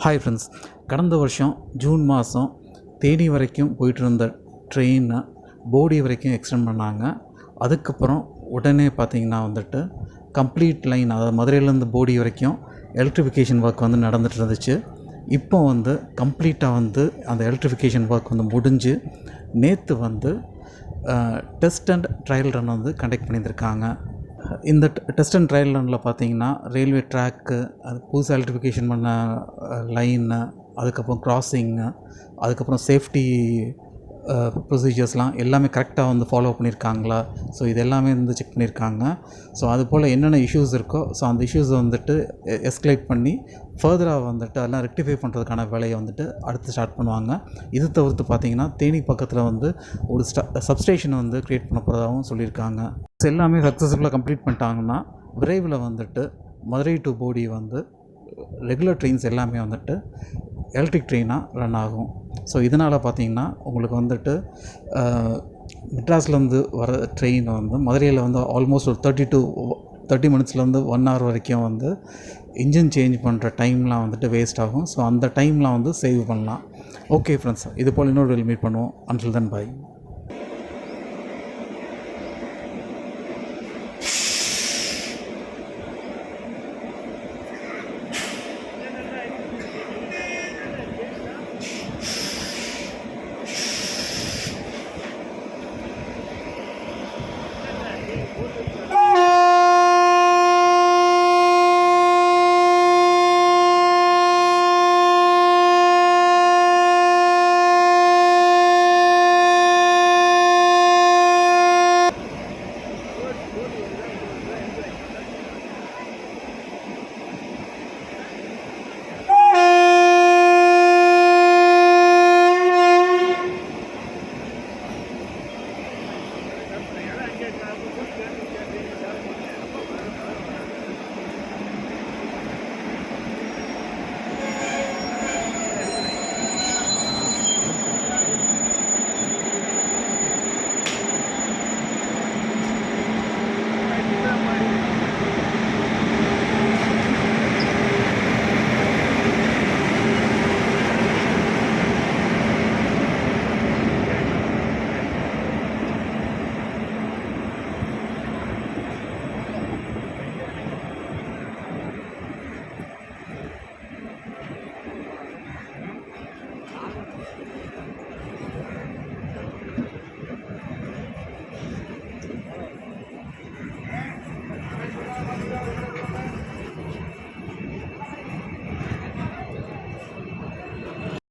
Hi friends, கடந்த வருஷம் June மாதம் தேனி வரைக்கும் போயிட்டு இருந்த ட்ரெயினை போடி வரைக்கும் எக்ஸ்டெண்ட் பண்ணாங்க. அதுக்கப்புறம் உடனே பார்த்திங்கன்னா கம்ப்ளீட் லைன், அதாவது மதுரையிலேருந்து போடி வரைக்கும் எலக்ட்ரிஃபிகேஷன் ஒர்க் நடந்துகிட்டு இருந்துச்சு. இப்போ கம்ப்ளீட்டாக அந்த எலக்ட்ரிஃபிகேஷன் ஒர்க் முடிஞ்சு நேற்று test and trial run conduct பண்ணியிருந்திருக்காங்க. இந்த டெஸ்ட் அண்ட் ட்ரையல் ரனில் பார்த்தீங்கன்னா ரயில்வே ட்ராக்கு, அது புதுசாக எலக்ட்ரிஃபிகேஷன் பண்ண லைனு, அதுக்கப்புறம் கிராசிங்கு, அதுக்கப்புறம் சேஃப்டி ப்ரொசீஜர்ஸ்லாம் எல்லாமே கரெக்டாக ஃபாலோ பண்ணியிருக்காங்களா, ஸோ இது எல்லாமே செக் பண்ணியிருக்காங்க. ஸோ அதுபோல் என்னென்ன இஷ்யூஸ் இருக்கோ, ஸோ அந்த இஷ்யூஸை எஸ்கலேட் பண்ணி ஃபர்தராக அதெல்லாம் ரெக்டிஃபை பண்ணுறதுக்கான வேலையை அடுத்து ஸ்டார்ட் பண்ணுவாங்க. இது தவிர்த்து பார்த்திங்கன்னா தேனி பக்கத்தில் ஒரு சப்ஸ்டேஷன் க்ரியேட் பண்ண போகிறதாகவும் சொல்லியிருக்காங்க. ஸோ எல்லாமே சக்ஸஸ்ஃபுல்லாக கம்ப்ளீட் பண்ணிட்டாங்கன்னா விரைவில் Madurai to Bodi regular trains எல்லாமே எலக்ட்ரிக் ட்ரெயினாக ரன் ஆகும். ஸோ இதனால் பார்த்திங்கன்னா உங்களுக்கு மெட்ராஸ்லேருந்து வர ட்ரெயின் மதுரையில் ஆல்மோஸ்ட் ஒரு 30 மினிட்ஸ்லேருந்து 1 hour வரைக்கும் இன்ஜின் சேஞ்ச் பண்ணுற டைம்லாம் வேஸ்ட் ஆகும். ஸோ அந்த டைம்லாம் சேவ் பண்ணலாம். ஓகே ஃப்ரெண்ட்ஸ், இது போல் இன்னொரு மீட் பண்ணுவோம். Until then by.